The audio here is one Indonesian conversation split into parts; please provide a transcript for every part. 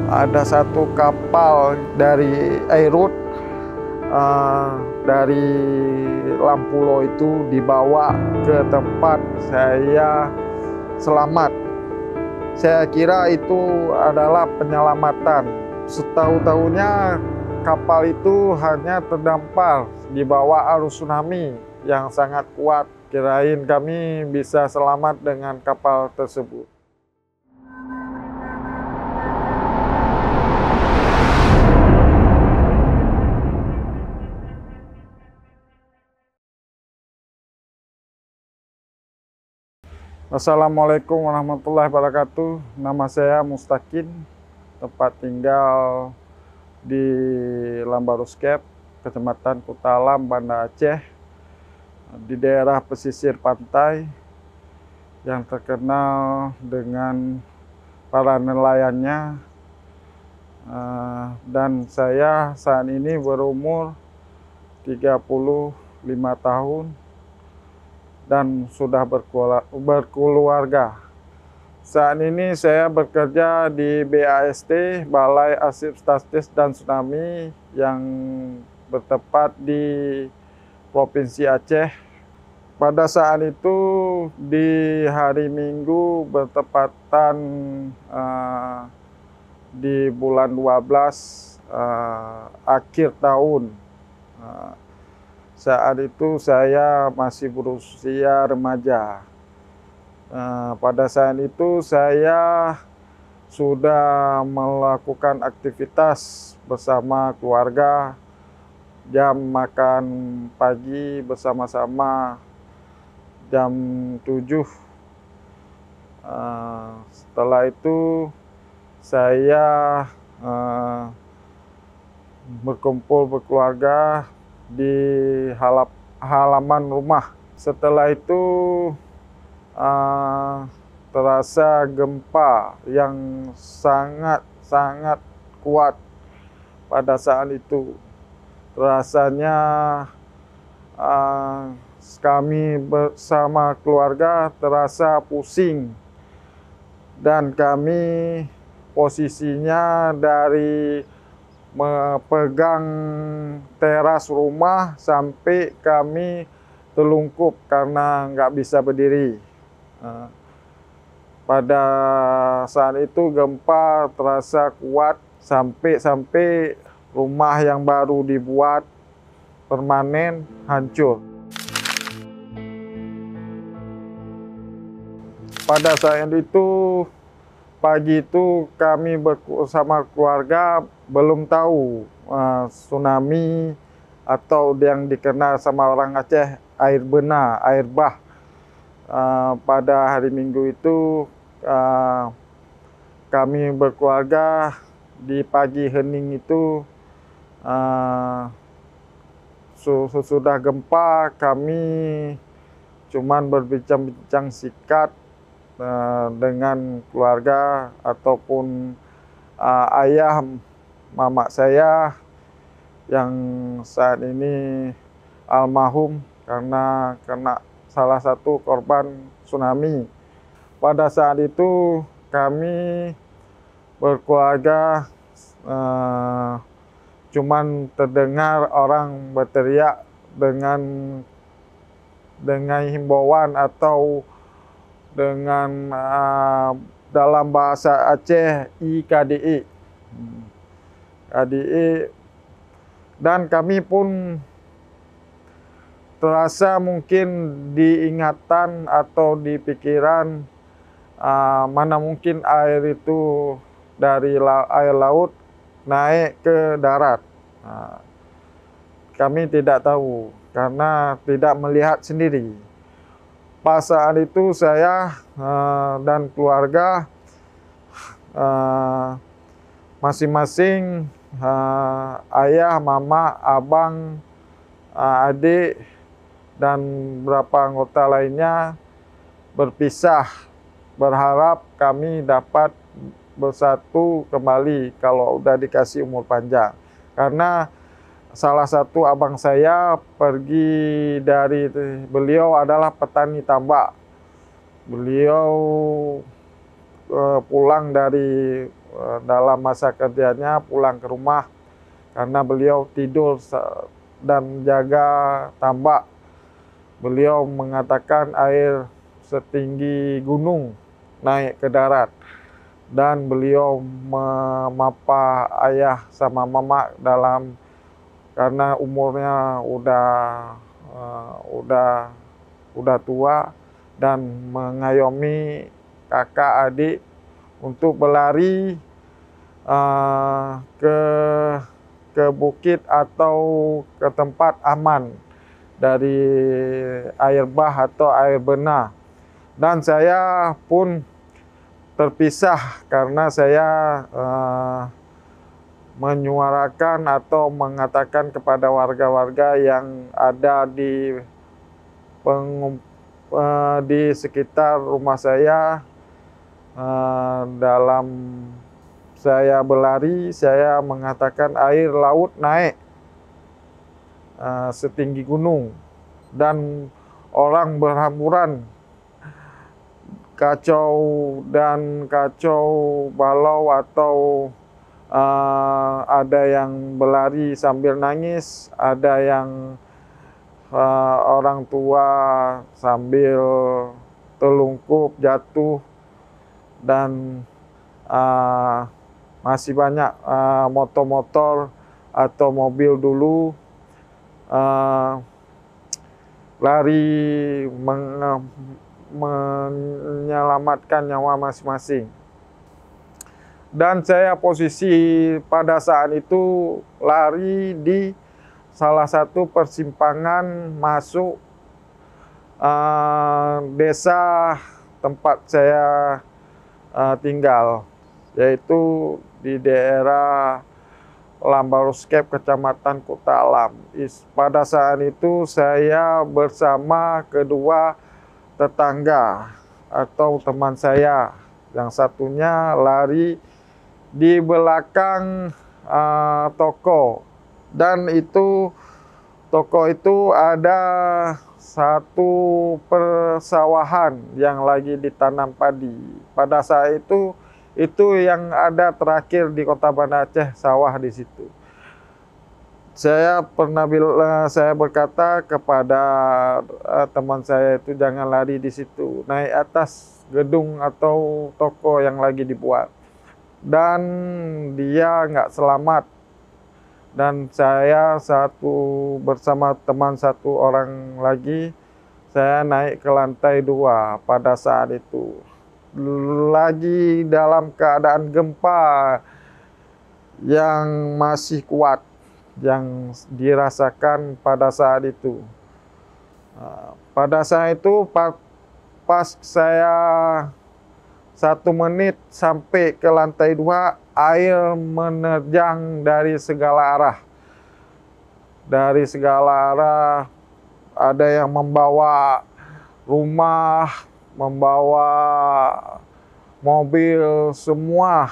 ada satu kapal dari Airut dari Lampulo itu dibawa ke tempat saya selamat. Saya kira itu adalah penyelamatan. Setahu-tahunya kapal itu hanya terdampar di bawah arus tsunami yang sangat kuat. Kirain kami bisa selamat dengan kapal tersebut. Assalamualaikum warahmatullahi wabarakatuh. Nama saya Mustaqim, tempat tinggal di Lambaruskep, Kecamatan Kutalam, Banda Aceh, di daerah pesisir pantai yang terkenal dengan para nelayannya. Dan saya saat ini berumur 35 tahun dan sudah berkeluarga. Saat ini saya bekerja di BAST, Balai Arsip Statistik dan Tsunami, yang bertempat di Provinsi Aceh. Pada saat itu di hari Minggu bertepatan di bulan 12 akhir tahun. Saat itu saya masih berusia remaja. Pada saat itu saya sudah melakukan aktivitas bersama keluarga, jam makan pagi bersama-sama jam 7. Setelah itu saya berkumpul berkeluarga di halaman rumah. Setelah itu terasa gempa yang sangat kuat pada saat itu. Rasanya kami bersama keluarga terasa pusing, dan kami posisinya dari memegang teras rumah sampai kami telungkup karena nggak bisa berdiri. Pada saat itu gempa terasa kuat sampai rumah yang baru dibuat permanen hancur. Pada saat itu pagi itu kami bersama keluarga belum tahu tsunami atau yang dikenal sama orang Aceh air bena, air bah. Pada hari Minggu itu kami berkeluarga di pagi hening itu sudah gempa, kami cuman berbincang-bincang singkat dengan keluarga ataupun ayah mama saya yang saat ini almarhum karena kena salah satu korban tsunami. Pada saat itu kami berkeluarga cuman terdengar orang berteriak dengan himbauan atau dengan dalam bahasa Aceh IKDI. Dan kami pun terasa mungkin diingatan atau di pikiran mana mungkin air itu dari air laut naik ke darat. Kami tidak tahu karena tidak melihat sendiri. Pas saat itu saya dan keluarga masing-masing ayah, mama, abang, adik, dan beberapa anggota lainnya berpisah, berharap kami dapat bersatu kembali kalau udah dikasih umur panjang. Karena salah satu abang saya pergi dari, beliau adalah petani tambak. Beliau pulang dari dalam masa kerjanya pulang ke rumah karena beliau tidur dan jaga tambak. Beliau mengatakan air setinggi gunung naik ke darat, dan beliau memapa ayah sama mama karena umurnya udah tua, dan mengayomi kakak adik untuk berlari ke bukit atau ke tempat aman dari air bah atau air benah. Dan saya pun terpisah karena saya menyuarakan atau mengatakan kepada warga-warga yang ada di sekitar rumah saya, dalam saya berlari, saya mengatakan air laut naik setinggi gunung dan orang berhamburan, kacau balau, atau ada yang berlari sambil nangis, ada yang orang tua sambil terlungkup jatuh, dan masih banyak motor-motor atau mobil dulu lari menyelamatkan nyawa masing-masing. Dan saya posisi pada saat itu lari di salah satu persimpangan masuk desa tempat saya tinggal, yaitu di daerah Lambaruskep, Kecamatan Kota Alam. Pada saat itu saya bersama kedua tetangga atau teman saya, yang satunya lari di belakang toko, dan toko itu ada satu persawahan yang lagi ditanam padi. Pada saat itu yang ada terakhir di Kota Banda Aceh, sawah di situ. Saya berkata kepada teman saya itu, jangan lari di situ, naik atas gedung atau toko yang lagi dibuat. Dan dia nggak selamat. Dan saya bersama teman satu orang lagi, saya naik ke lantai 2 pada saat itu. Lagi dalam keadaan gempa yang masih kuat yang dirasakan pada saat itu. Pada saat itu pas saya 1 menit sampai ke lantai 2, air menerjang dari segala arah. Dari segala arah, ada yang membawa rumah, membawa mobil, semua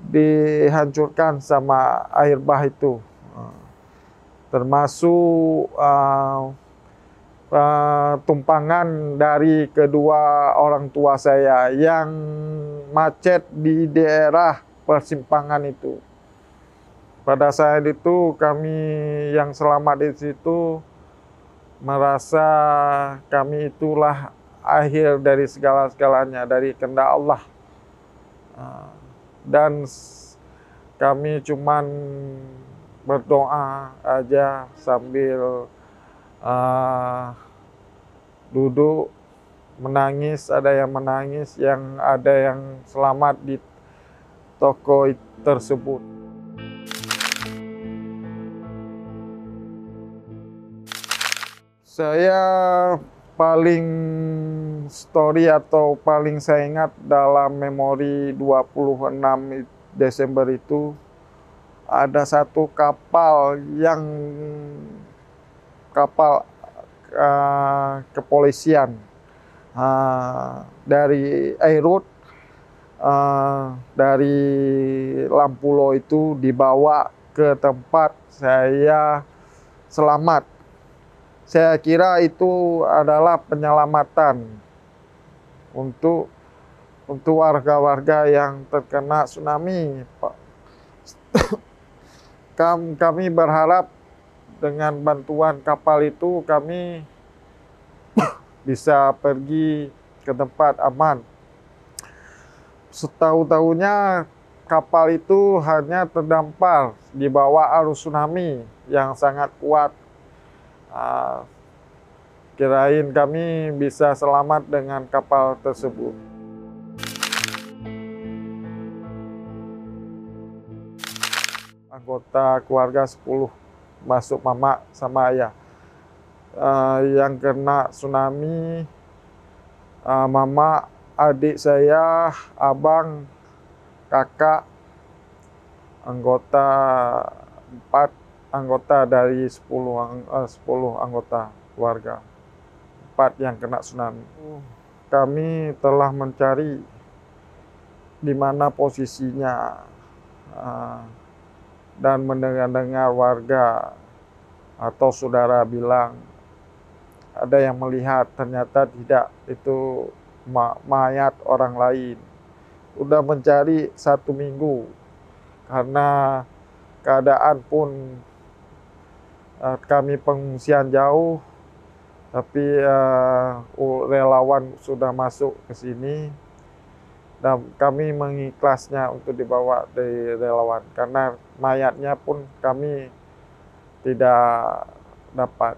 dihancurkan sama air bah itu. Termasuk tumpangan dari kedua orang tua saya yang macet di daerah persimpangan itu. Pada saat itu kami yang selamat di situ merasa kami itulah akhir dari segala-galanya, dari kehendak Allah. Dan kami cuman berdoa aja sambil duduk menangis. Ada yang menangis, yang ada yang selamat di toko tersebut. Saya paling saya ingat dalam memori 26 Desember itu, ada satu kapal kepolisian dari Airut, dari Lampulo itu dibawa ke tempat saya selamat. Saya kira itu adalah penyelamatan untuk untuk warga-warga yang terkena tsunami, Pak. Kami berharap dengan bantuan kapal itu kami bisa pergi ke tempat aman. Setahu-tahunya kapal itu hanya terdampar di bawah arus tsunami yang sangat kuat. Kirain kami bisa selamat dengan kapal tersebut. Anggota keluarga 10, masuk mama sama ayah. Yang kena tsunami, mama, adik saya, abang, kakak, anggota 4 anggota dari 10 anggota keluarga. 4 yang kena tsunami. Kami telah mencari di mana posisinya dan mendengar warga atau saudara bilang ada yang melihat, ternyata tidak, itu mayat orang lain. Udah mencari 1 minggu karena keadaan pun kami pengungsian jauh. Tapi relawan sudah masuk ke sini dan kami mengikhlasnya untuk dibawa dari relawan karena mayatnya pun kami tidak dapat.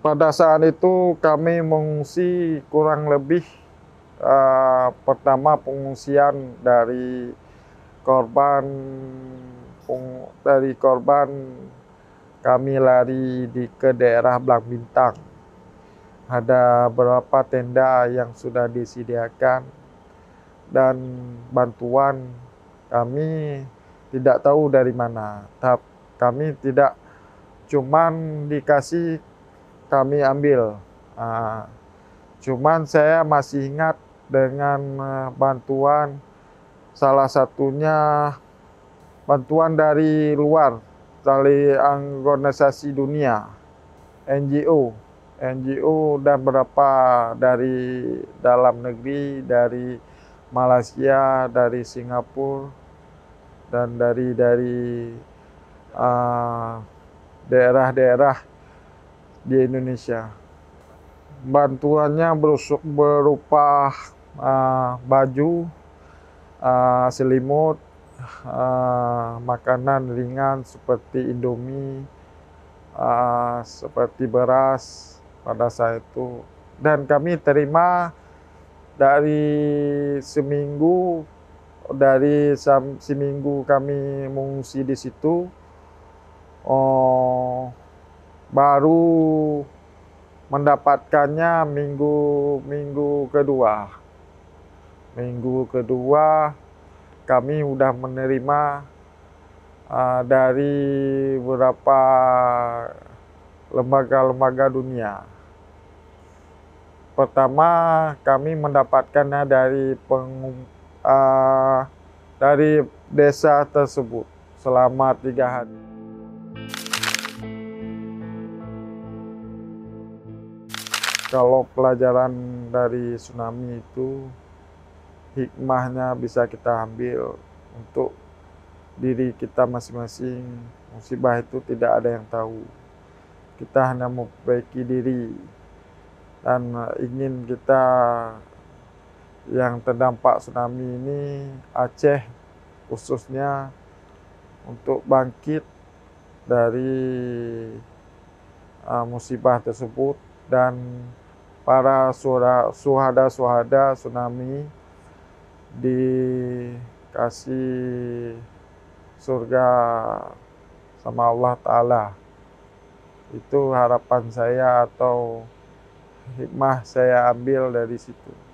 Pada saat itu kami mengungsi kurang lebih pertama pengungsian dari korban kami lari ke daerah Blang Bintang. Ada beberapa tenda yang sudah disediakan dan bantuan kami tidak tahu dari mana. Kami tidak cuman dikasih, kami ambil. Cuman saya masih ingat dengan bantuan, salah satunya bantuan dari luar, dari organisasi dunia, NGO dan beberapa dari dalam negeri, dari Malaysia, dari Singapura, dan dari daerah-daerah di Indonesia. Bantuannya berupa baju, selimut, makanan ringan seperti Indomie, seperti beras pada saat itu. Dan kami terima dari seminggu kami mengungsi di situ, baru mendapatkannya minggu kedua. Minggu kedua kami sudah menerima dari beberapa lembaga-lembaga dunia. Pertama kami mendapatkannya dari desa tersebut selama 3 hari. Kalau pelajaran dari tsunami itu, hikmahnya bisa kita ambil untuk diri kita masing-masing. Musibah itu tidak ada yang tahu. Kita hanya memperbaiki diri dan ingin kita yang terdampak tsunami ini, Aceh khususnya, untuk bangkit dari musibah tersebut, dan para suhada tsunami dikasih surga sama Allah Ta'ala. Itu harapan saya atau hikmah saya ambil dari situ.